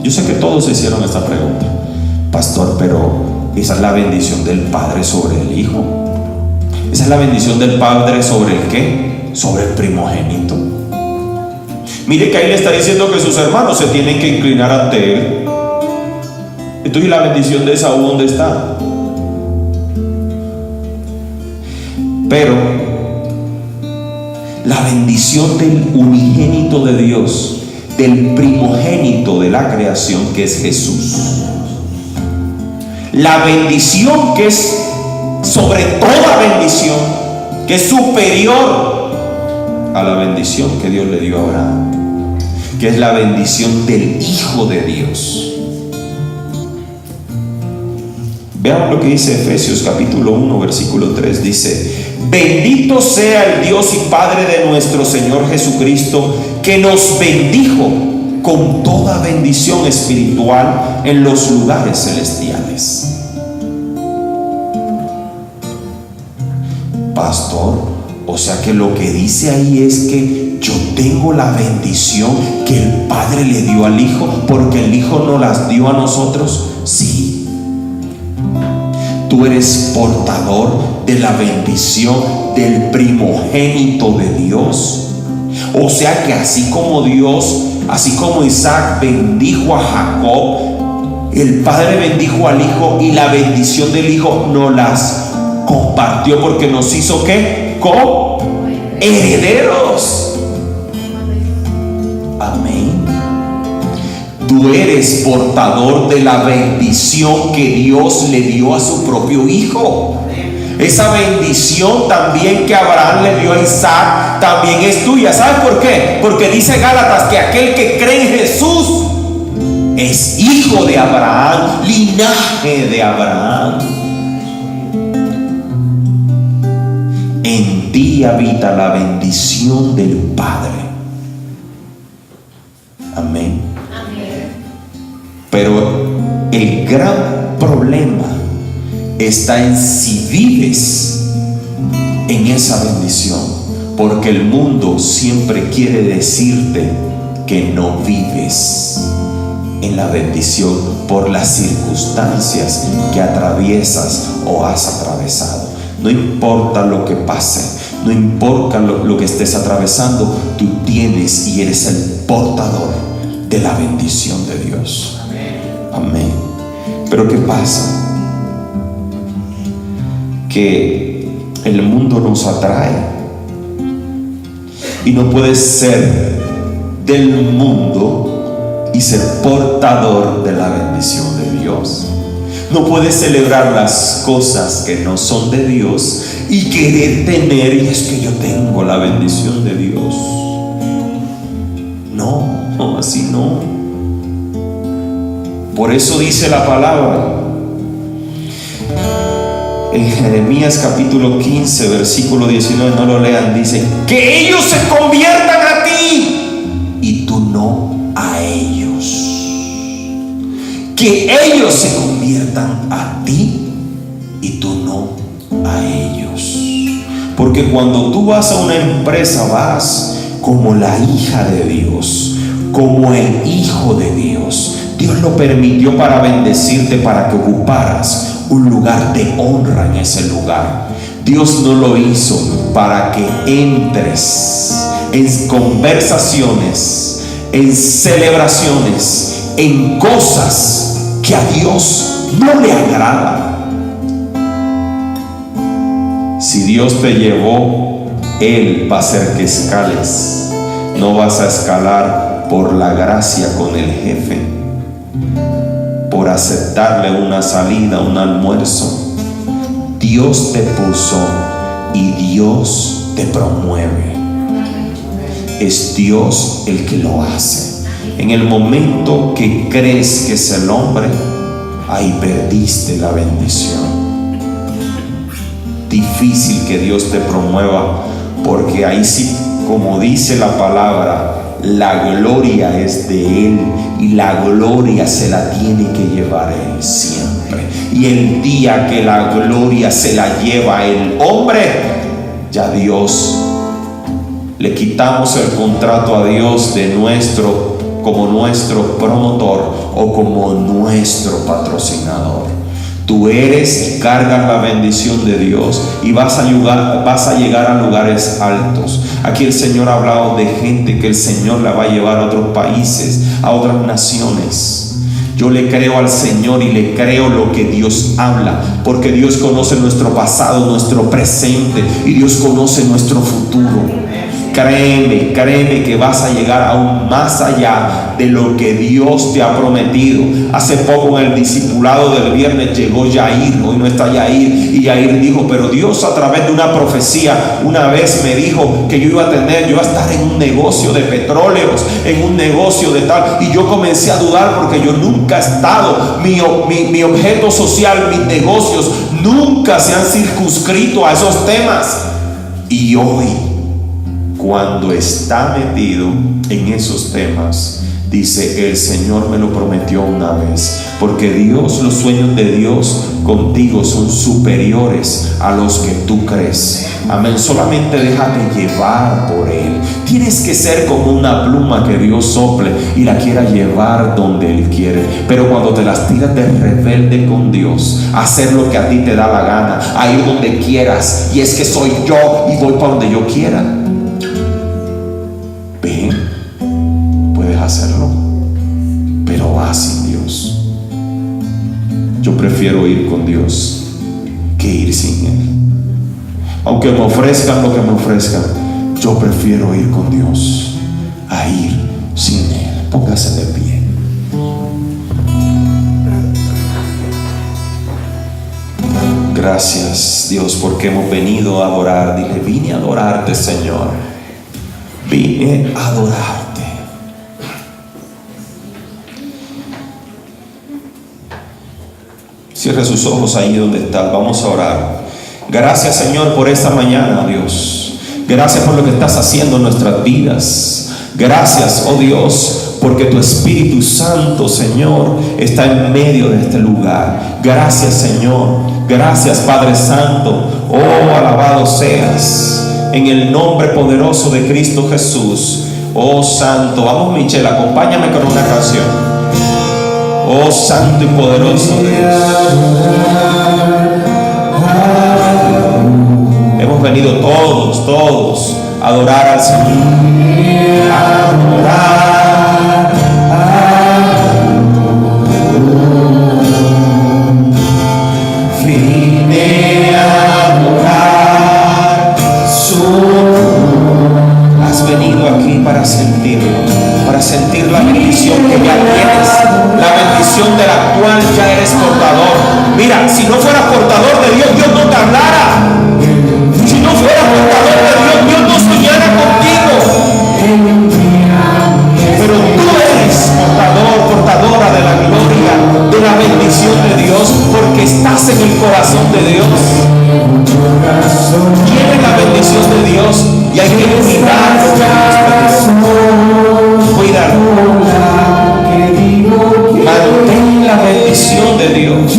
yo sé que todos se hicieron esta pregunta. Pastor, pero esa es la bendición del Padre sobre el Hijo. Esa es la bendición del Padre sobre el ¿qué? Sobre el primogénito. Mire que ahí le está diciendo que sus hermanos se tienen que inclinar ante él. Entonces, ¿la bendición de Esaú dónde está? Pero la bendición del unigénito de Dios, del primogénito de la creación, que es Jesús, la bendición que es sobre toda bendición, que es superior a la bendición que Dios le dio a Abraham, que es la bendición del Hijo de Dios. Vean lo que dice Efesios capítulo 1 versículo 3. Dice: bendito sea el Dios y Padre de nuestro Señor Jesucristo, que nos bendijo con toda bendición espiritual en los lugares celestiales. Pastor, o sea que lo que dice ahí es que yo tengo la bendición que el Padre le dio al Hijo, porque el Hijo no las dio a nosotros. Sí, tú eres portador de la bendición del primogénito de Dios. O sea que así como Dios, así como Isaac bendijo a Jacob, el Padre bendijo al Hijo, y la bendición del Hijo nos las compartió porque nos hizo ¿qué? Herederos. Amén. Tú eres portador de la bendición que Dios le dio a su propio Hijo. Esa bendición también que Abraham le dio a Isaac también es tuya. ¿Sabes por qué? Porque dice Gálatas que aquel que cree en Jesús es hijo de Abraham, linaje de Abraham. En ti habita la bendición del Padre. Amén. Pero el gran problema está en si vives en esa bendición, porque el mundo siempre quiere decirte que no vives en la bendición por las circunstancias que atraviesas o has atravesado. No importa lo que pase, no importa lo que estés atravesando, tú tienes y eres el portador de la bendición de Dios. Amén. Pero ¿qué pasa? Que el mundo nos atrae y no puedes ser del mundo y ser portador de la bendición de Dios. No puedes celebrar las cosas que no son de Dios y querer tener, y es que yo tengo la bendición de Dios. No, así no. Por eso dice la palabra en Jeremías capítulo 15 versículo 19, no lo lean, dice que ellos se conviertan a ti y tú no a ellos. Que ellos se conviertan a ti y tú no a ellos. Porque cuando tú vas a una empresa, vas como la hija de Dios, como el hijo de Dios. Dios lo permitió para bendecirte, para que ocuparas un lugar de honra en ese lugar. Dios no lo hizo para que entres en conversaciones, en celebraciones, en cosas que a Dios no le agrada. Si Dios te llevó, Él va a hacer que escales. No vas a escalar por la gracia con el jefe, por aceptarle una salida, un almuerzo. Dios te puso y Dios te promueve. Es Dios el que lo hace. En el momento que crees que es el hombre, ahí perdiste la bendición. Difícil que Dios te promueva, porque ahí sí, como dice la palabra, la gloria es de Él y la gloria se la tiene que llevar Él siempre. Y el día que la gloria se la lleva el hombre, ya Dios, le quitamos el contrato a Dios de como nuestro promotor o como nuestro patrocinador. Tú eres y cargas la bendición de Dios y vas a llegar a lugares altos. Aquí el Señor ha hablado de gente que el Señor la va a llevar a otros países, a otras naciones. Yo le creo al Señor y le creo lo que Dios habla, porque Dios conoce nuestro pasado, nuestro presente, y Dios conoce nuestro futuro. Créeme que vas a llegar aún más allá de lo que Dios te ha prometido. Hace poco en el discipulado del viernes llegó Yair, hoy no está Yair, y Yair dijo: pero Dios a través de una profecía una vez me dijo que yo iba a estar en un negocio de petróleos, en un negocio de tal, y yo comencé a dudar porque yo nunca he estado, mi objeto social, mis negocios nunca se han circunscrito a esos temas. Y hoy, cuando está metido en esos temas, dice: el Señor me lo prometió una vez, porque Dios, los sueños de Dios contigo son superiores a los que tú crees. Amén. Solamente déjate llevar por Él. Tienes que ser como una pluma que Dios sople y la quiera llevar donde Él quiere. Pero cuando te las tiras de rebelde con Dios, a hacer lo que a ti te da la gana, a ir donde quieras, y es que soy yo y voy para donde yo quiera, puedes hacerlo, pero vas sin Dios. Yo prefiero ir con Dios que ir sin Él. Aunque me ofrezcan lo que me ofrezcan, yo prefiero ir con Dios a ir sin Él. Póngase de pie. Gracias, Dios, porque hemos venido a adorar. Dile: vine a adorarte, Señor. Vine a adorarte. Cierre sus ojos ahí donde está. Vamos a orar. Gracias, Señor, por esta mañana, Dios. Gracias por lo que estás haciendo en nuestras vidas. Gracias, oh Dios, porque tu Espíritu Santo, Señor, está en medio de este lugar. Gracias, Señor. Gracias, Padre Santo. Oh, alabado seas, en el nombre poderoso de Cristo Jesús. Oh, Santo. Vamos, Michelle, acompáñame con una canción. Oh, Santo y poderoso Dios. Hemos venido todos a adorar al Señor. A adorar. Vine a adorar su nombre. Has venido aquí para sentirlo, para sentir la bendición que ya tienes, la bendición de la cual ya eres portador. Mira, si no fueras portador de Dios, Dios no te hablara. Si no fueras portador de Dios, Dios no soñara contigo. Pero tú eres portadora de la gloria, de la bendición de Dios, porque estás en el corazón de Dios. Tienes la bendición de Dios y hay que cuidarlo. Cuídalo. Mantén la bendición de Dios.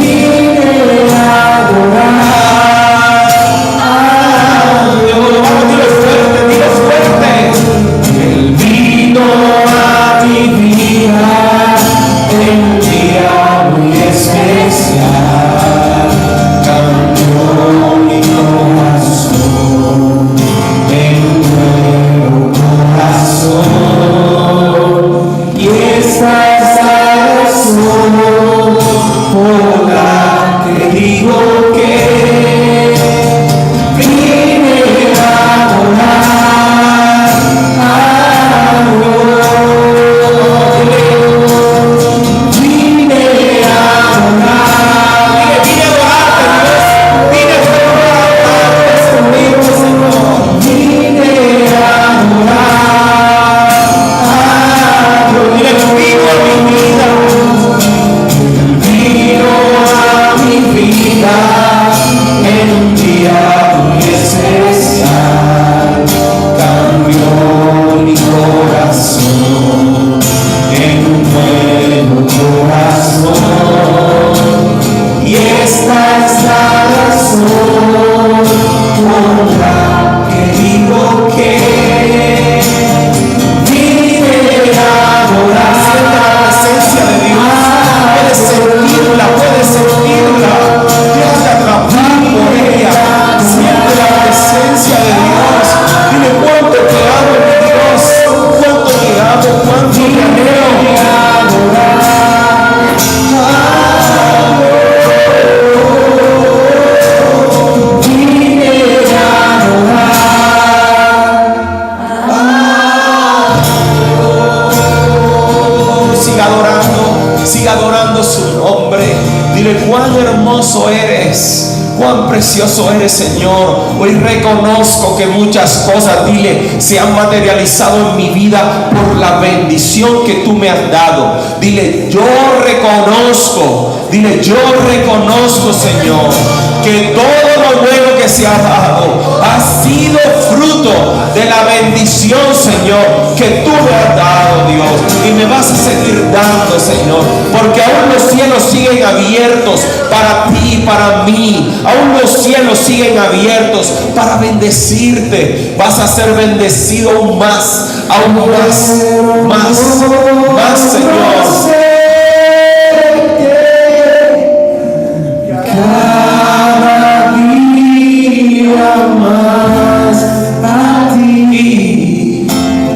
precioso eres, Señor. Hoy reconozco que muchas cosas, dile, se han materializado en mi vida por la bendición que tú me has dado. Dile, yo reconozco, Señor, que todo lo bueno que se ha dado ha sido fruto de la bendición, Señor, que tú me has dado, Dios, y me vas a seguir dando, Señor, porque aún los cielos siguen abiertos para ti, para mí. Aún los cielos siguen abiertos para bendecirte. Vas a ser bendecido aún más, Señor. Cada día más a ti,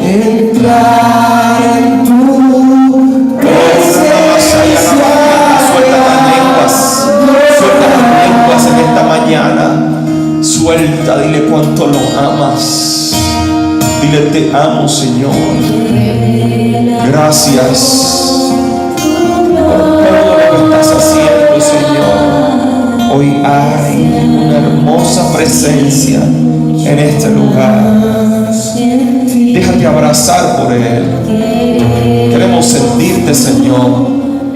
entrar en tu presencia. Suelta las lenguas en esta mañana. Suelta, dile cuánto lo amas. Dile, te amo, Señor. Gracias por todo lo que estás haciendo, Señor. Hoy hay una hermosa presencia en este lugar. Déjate abrazar por Él. Queremos sentirte, Señor.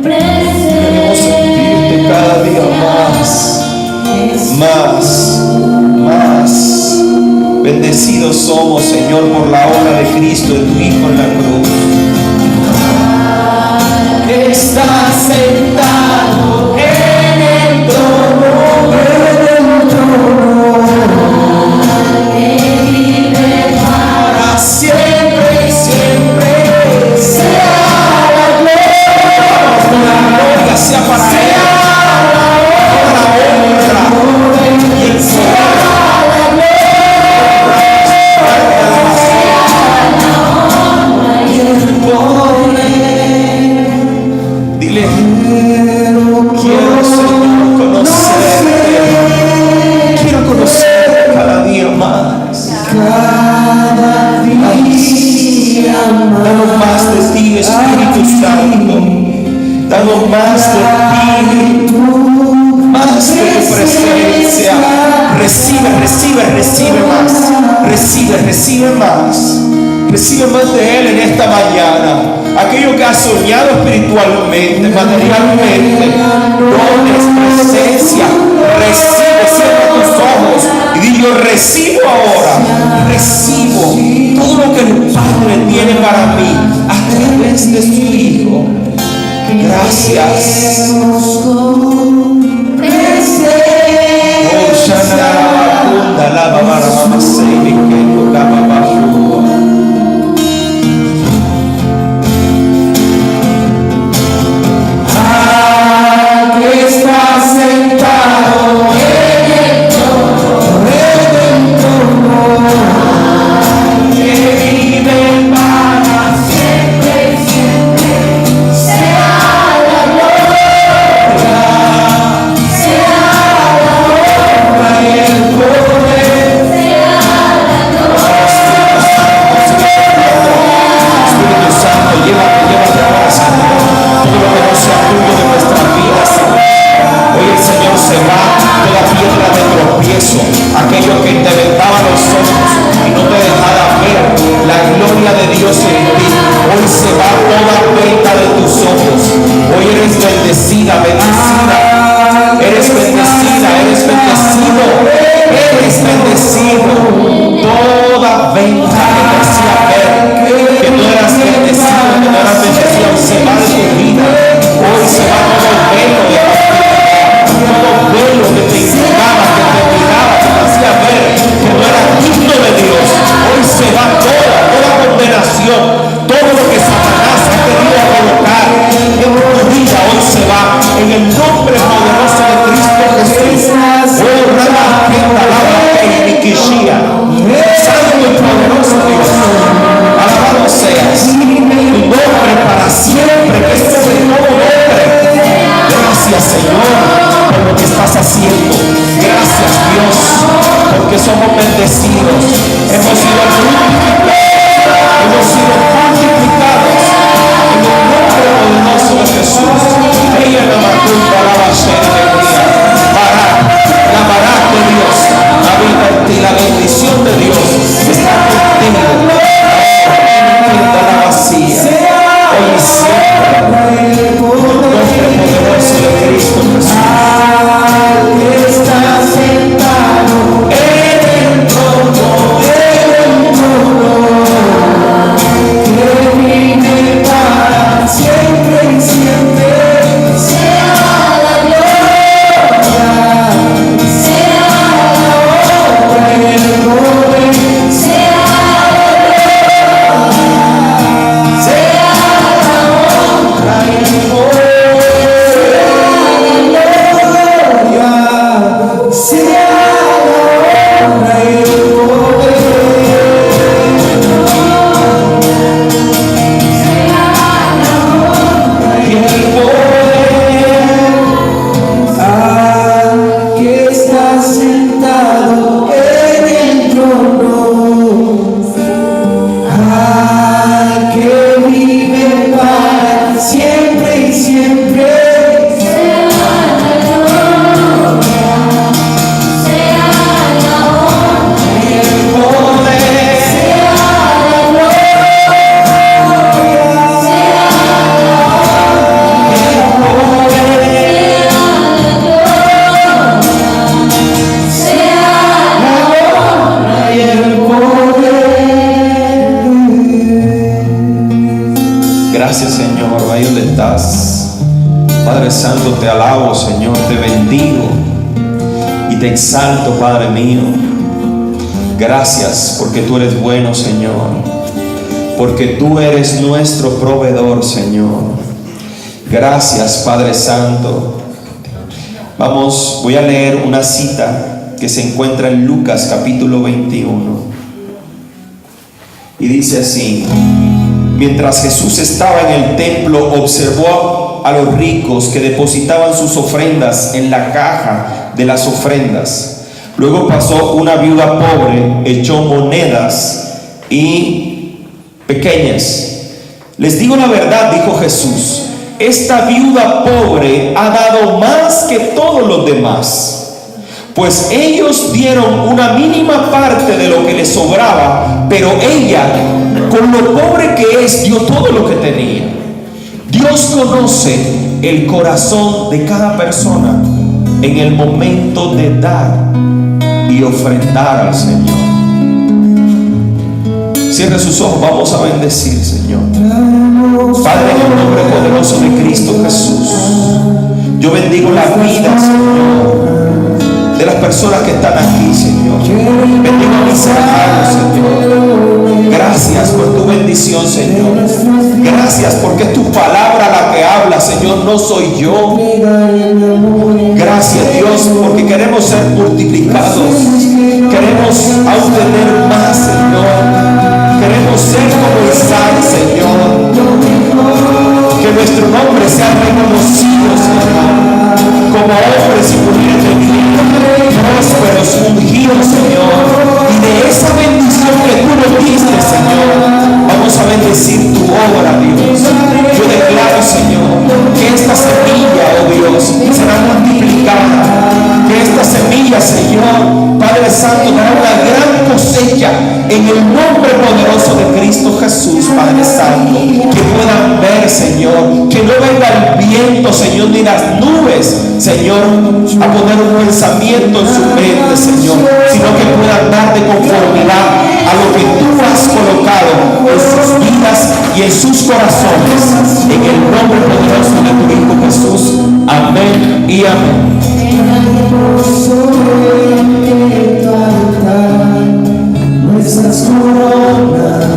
Queremos sentirte cada día más. Bendecidos somos, Señor, por la obra de Cristo, de tu Hijo en la cruz. Estás sentado en el trono, que vive para siempre y siempre. Sea la gloria, sea para Él, la honra y el Dile, quiero, Señor, conocerte. Quiero conocerte cada día más. Danos más de ti, Espíritu Santo. Danos más de ti, más de tu presencia. Recibe más. Recibe más de Él en esta mañana. Aquello que has soñado espiritualmente, materialmente, dones, presencia, recibe, cierra tus ojos y di, yo recibo ahora, recibo todo lo que el Padre tiene para mí a través de su Hijo. Gracias. Estás sentado en el trono redentor, que vive para siempre y siempre. Sea la gloria y el poder. Espíritu Santo, llévate ahora, Señor, todo lo que no sea tuyo de nuestra vida, Señor. Hoy el Señor se va, toda piedra de tropiezo, aquello que te vendaba los ojos y no te dejaba ver la gloria de Dios en ti. Hoy se va toda venda de tus ojos. Hoy eres bendecida. Eres bendecido. Toda venda que te hacía ver que no eras bendecido, se va de tu vida. Hoy se va todo velo de todo velo que te inspiraba, que te miraba, que te hacía ver que no eras digno de Dios. Hoy se va toda condenación, todo lo que Satanás ha querido colocar en tu vida, hoy se va en el nombre poderoso de Cristo Jesús. Oh, Rama, que alaba Santo y poderoso Dios, alabado seas tu nombre para siempre, que es sobre todo nombre. Gracias, Señor, por lo que estás haciendo. Gracias, Dios, porque somos bendecidos. Hemos sido fructificados, hemos sido Gracias, Señor. Ahí donde estás, Padre Santo, te alabo, Señor, te bendigo y te exalto, Padre mío. Gracias porque tú eres bueno, Señor, porque tú eres nuestro proveedor, Señor. Gracias, Padre Santo. Voy a leer una cita que se encuentra en Lucas capítulo 21 y dice así: mientras Jesús estaba en el templo, observó a los ricos que depositaban sus ofrendas en la caja de las ofrendas. Luego pasó una viuda pobre, echó monedas y pequeñas. Les digo la verdad, dijo Jesús, esta viuda pobre ha dado más que todos los demás, pues ellos dieron una mínima parte de lo que les sobraba, pero ella, con lo pobre que es, dio todo lo que tenía. Dios conoce el corazón de cada persona en el momento de dar y ofrendar al Señor. Cierre sus ojos, vamos a bendecir, Señor. Padre, en el nombre poderoso de Cristo Jesús, yo bendigo la vida, Señor, de las personas que están aquí, Señor. Bendigo a mis hermanos, Señor. Gracias por tu bendición, Señor. Gracias porque es tu palabra la que habla, Señor, no soy yo. Gracias, Dios, porque queremos ser multiplicados. Queremos obtener más, Señor. Queremos ser como Isaac, Señor. Que nuestro nombre sea reconocido, Señor, como hombres y mujeres de bien, prósperos, ungidos, Señor. Y de esa bendición que tú nos diste, Señor, vamos a bendecir tu obra, Dios. Yo declaro, Señor, que esta semilla, oh Dios, será multiplicada. Que esta semilla, Señor, Padre Santo, dará una gran cosecha en el nombre poderoso de Cristo Jesús, Padre Santo. Que puedan ver, Señor, que no venga el viento, Señor, ni las nubes, Señor, a poner un pensamiento en su mente, Señor, sino que puedan dar de conformidad a lo que tú has colocado en sus vidas y en sus corazones, en el nombre poderoso de tu Hijo Jesús. Amén y amén. Sobre tu altar, nuestras coronas